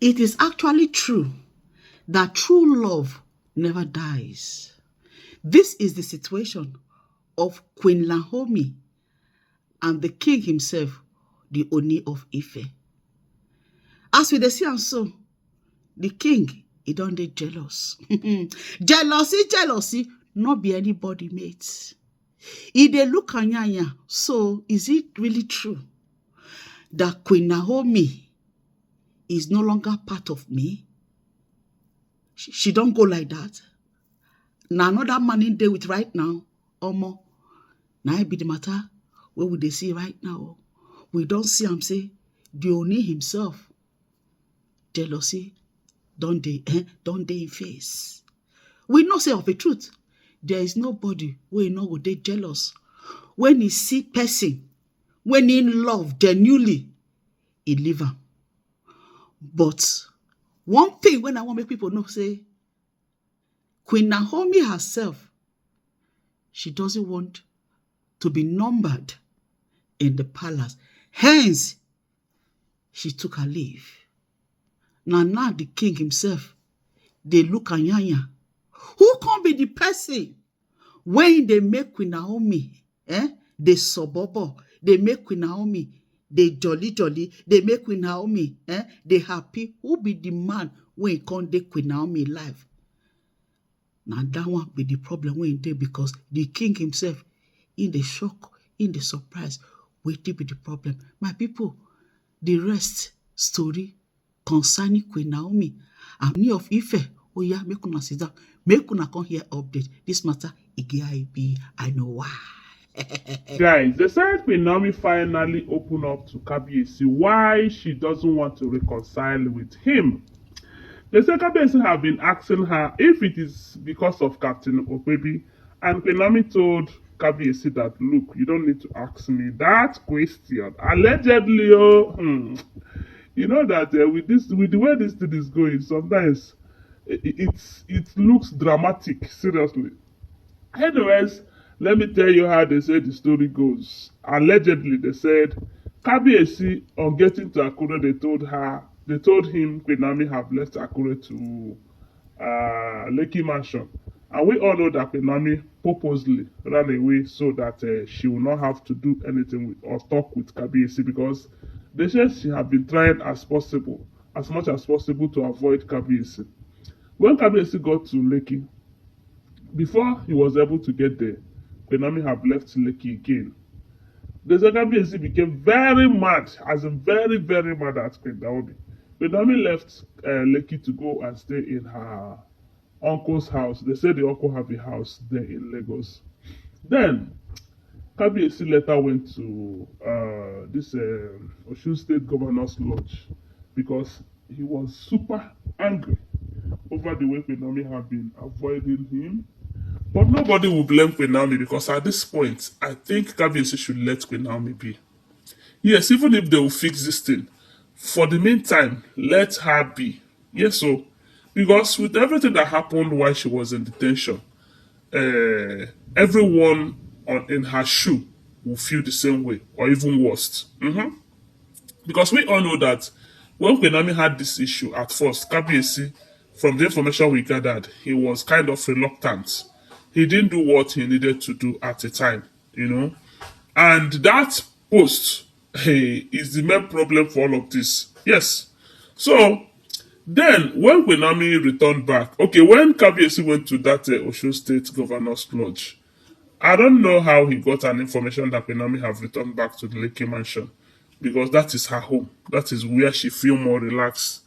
It is actually true that true love never dies. This is the situation of Queen Naomi and the king himself, the Ooni of Ife. As we dey see am so, the king, he don dey jealous. Jealousy, not be anybody mate. He dey look anyanya, so is it really true that Queen Naomi is no longer part of me? She don't go like that. Now another man in there with right now, Omo. Now it be the matter where would they see right now? We don't see him say the Ooni himself. Jealousy, don't they in face. We know say of the truth. There is nobody where no go dey jealous. When he see person, when he in love genuinely, he leave am. But one thing when I want make people know, say, Queen Naomi herself, she doesn't want to be numbered in the palace. Hence, she took her leave. Now the king himself, they look anyanya. Who can be the person when they make Queen Naomi, they suburb, they make Queen Naomi, they jolly, they make Queen Naomi, they happy. Who be the man when can't take Queen Naomi life? Now that one be the problem when they, because the king himself, in the shock, in the surprise, waiting be the problem. My people, the rest story concerning Queen Naomi and Ooni of Ife. Oh yeah, make una sit down, make una come here update. This matter, I know why. Guys, they said Queen Naomi finally opened up to Kabiyesi why she doesn't want to reconcile with him. They said Kabiyesi have been asking her if it is because of Captain Okpebi, and Queen Naomi told Kabiyesi that, look, you don't need to ask me that question. Allegedly, you know that with the way this thing is going, sometimes it looks dramatic. Seriously. Anyways, let me tell you how they say the story goes. Allegedly, they said Kabiyesi, on getting to Akure, they told him Queen Naomi have left Akure to Lekki Mansion. And we all know that Queen Naomi purposely ran away so that she will not have to do anything with or talk with Kabiyesi, because they said she had been trying as much as possible to avoid Kabiyesi. When Kabiyesi got to Lekki, before he was able to get there, Queen Naomi have left Lekki again. The Kabiyesi became very mad, as in very, very mad at Queen Naomi. Queen Naomi left Lekki to go and stay in her uncle's house. They said the uncle have a house there in Lagos. Then, Kabiyesi later went to this Osun State Governor's Lodge because he was super angry over the way Queen Naomi have been avoiding him. But nobody will blame Queen Naomi, because at this point, I think Kabiyesi should let Queen Naomi be. Yes, even if they will fix this thing, for the meantime, let her be. Yes, so, because with everything that happened while she was in detention, everyone in her shoe will feel the same way, or even worse. Because we all know that when Queen Naomi had this issue at first, Kabiyesi, from the information we gathered, he was kind of reluctant. He didn't do what he needed to do at the time, And that post is the main problem for all of this. Yes. So, then, when Queen Naomi returned back, when Kabiyesi went to that Osun State Governor's Lodge, I don't know how he got an information that Queen Naomi have returned back to the Lekki Mansion, because that is her home. That is where she feel more relaxed.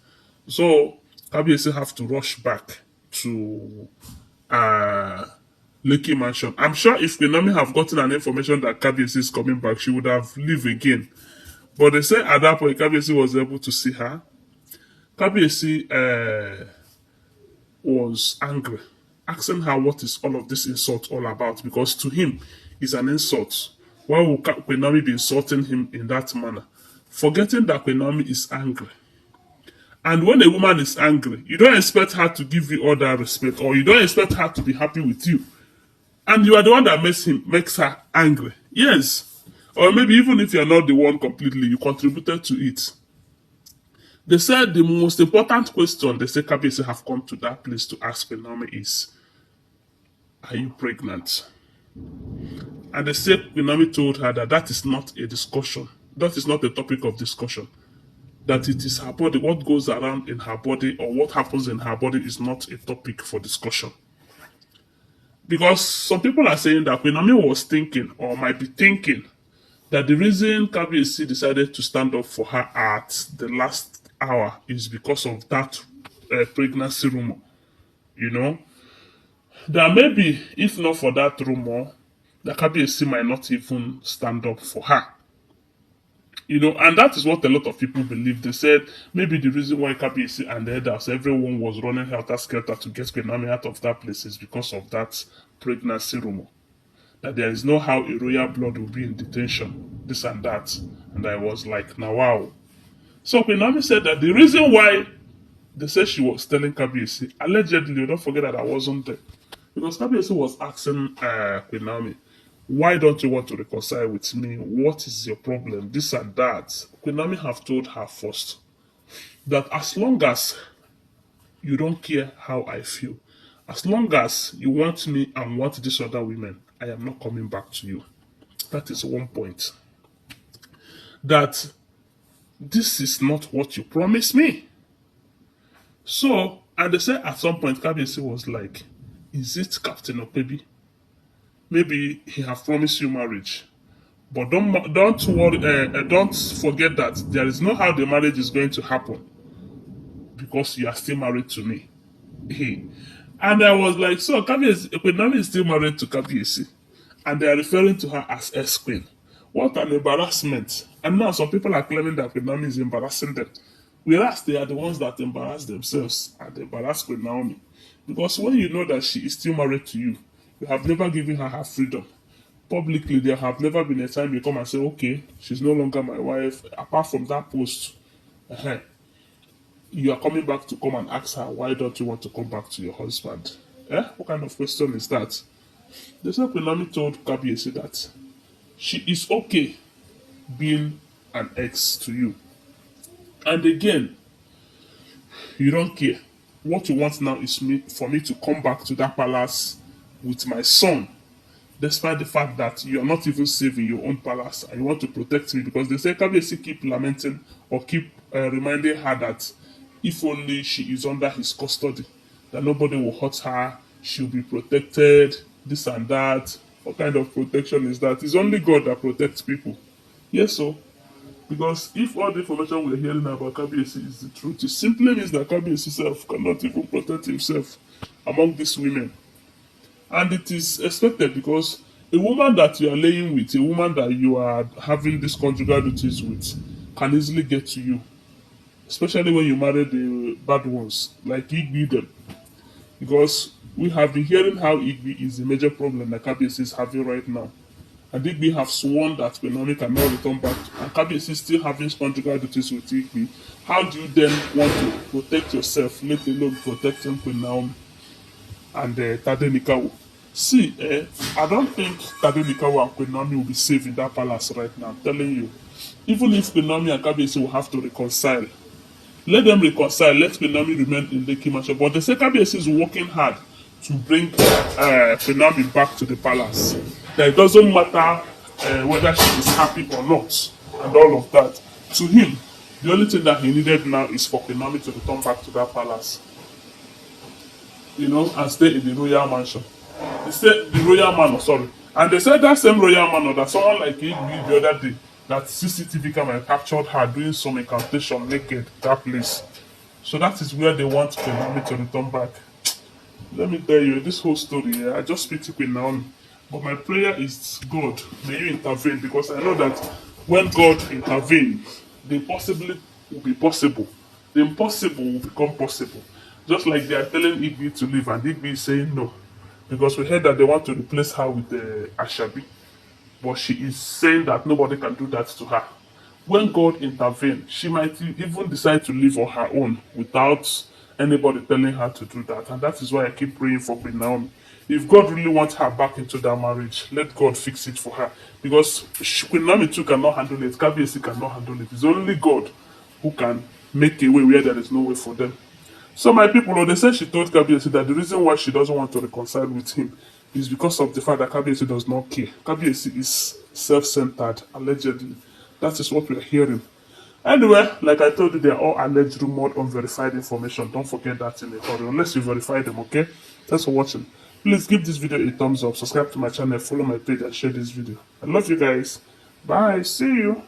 So, Kabiyesi have to rush back to Lekki Mansion. I'm sure if Queen Naomi have gotten an information that Kabiyesi is coming back, she would have leave again. But they say at that point, Kabiyesi was able to see her. Kabiyesi was angry, asking her what is all of this insult all about, because to him, it's an insult. Why would Queen Naomi be insulting him in that manner? Forgetting that Queen Naomi is angry. And when a woman is angry, you don't expect her to give you all that respect, or you don't expect her to be happy with you. And you are the one that makes her angry. Yes. Or maybe even if you're not the one completely, you contributed to it. They said the most important question they say Kabiyesi have come to that place to ask Naomi is, are you pregnant? And they say Naomi told her that that is not a discussion. That is not a topic of discussion. That it is her body, what goes around in her body or what happens in her body is not a topic for discussion. Because some people are saying that Naomi was thinking or might be thinking that the reason Kabiyesi decided to stand up for her at the last hour is because of that pregnancy rumor. You know, that maybe if not for that rumor, the Kabiyesi might not even stand up for her. You know, and that is what a lot of people believe. They said maybe the reason why Kabiyesi and the elders, everyone was running helter skelter to get Queen Naomi out of that place is because of that pregnancy rumor. That there is no how a royal blood will be in detention, this and that. And I was like, now wow. So Queen Naomi said that the reason why they said she was telling Kabiyesi, allegedly, don't forget that I wasn't there. Because Kabiyesi was asking Queen Naomi, why don't you want to reconcile with me? What is your problem? This and that. Queen Naomi have told her first that as long as you don't care how I feel, as long as you want me and want these other women, I am not coming back to you. That is one point. That this is not what you promised me. So, and they said at some point, Kabiyesi was like, is it Captain Okpebi? Maybe he have promised you marriage. But don't worry, don't forget that there is no how the marriage is going to happen because you are still married to me. And I was like, so Kabiyesi is still married to Kabiyesi, and they are referring to her as ex-queen. What an embarrassment! And now some people are claiming that Queen Naomi is embarrassing them, whereas they are the ones that embarrass themselves and embarrass Queen Naomi. Because when you know that she is still married to you, you have never given her freedom. Publicly, there have never been a time you come and say, okay, she's no longer my wife. Apart from that post, you are coming back to come and ask her, why don't you want to come back to your husband? What kind of question is that? The same Queen Naomi told Kabiyesi that she is okay being an ex to you. And again, you don't care. What you want now is for me to come back to that palace with my son, despite the fact that you are not even safe in your own palace and you want to protect me, because they say Kabiyesi keep lamenting or keep reminding her that if only she is under his custody, that nobody will hurt her, she'll be protected, this and that. What kind of protection is that? It's only God that protects people. Yes, so because if all the information we're hearing about Kabiyesi is the truth, it simply means that Kabiyesi self cannot even protect himself among these women. And it is expected because a woman that you are laying with, a woman that you are having these conjugal duties with, can easily get to you. Especially when you marry the bad ones, like Igbi them. Because we have been hearing how Igbi is the major problem that Kabiyesi is having right now. And Igbi have sworn that Naomi cannot return back. And Kabiyesi is still having conjugal duties with Igbi. How do you then want to protect yourself, let alone protecting Queen Naomi and Tadenikawo? See, I don't think Tadenikawo and Queen Naomi will be safe in that palace right now. I'm telling you. Even if Queen Naomi and Kabiyesi will have to reconcile, let them reconcile. Let Queen Naomi remain in Lekki Mansion. But the say Kabiyesi is working hard to bring Queen Naomi back to the palace. That it doesn't matter whether she is happy or not, and all of that. To him, the only thing that he needed now is for Queen Naomi to return back to that palace, you know, and stay in the royal mansion. They said the royal man, sorry, and they said that same royal man, or that someone like Igbi the other day, that CCTV camera captured her doing some incantation naked that place. So that is where they want Queen Naomi to return back. Let me tell you, this whole story, I just speak to Queen Naomi. But my prayer is, God, may you intervene, because I know that when God intervenes, the impossible will be possible. The impossible will become possible. Just like they are telling Igbi to leave, and Igbi is saying no. Because we heard that they want to replace her with Ashabi. But she is saying that nobody can do that to her. When God intervenes, she might even decide to live on her own without anybody telling her to do that. And that is why I keep praying for Queen Naomi. If God really wants her back into that marriage, let God fix it for her. Because Queen Naomi too cannot handle it. Kabiyesi cannot handle it. It's only God who can make a way where there is no way for them. So my people, they say she told Kabiyesi that the reason why she doesn't want to reconcile with him is because of the fact that Kabiyesi does not care. Kabiyesi is self-centered, allegedly. That is what we are hearing. Anyway, like I told you, they are all alleged, rumored, unverified information. Don't forget that in a hurry, unless you verify them, okay? Thanks for watching. Please give this video a thumbs up, subscribe to my channel, follow my page, and share this video. I love you guys. Bye. See you.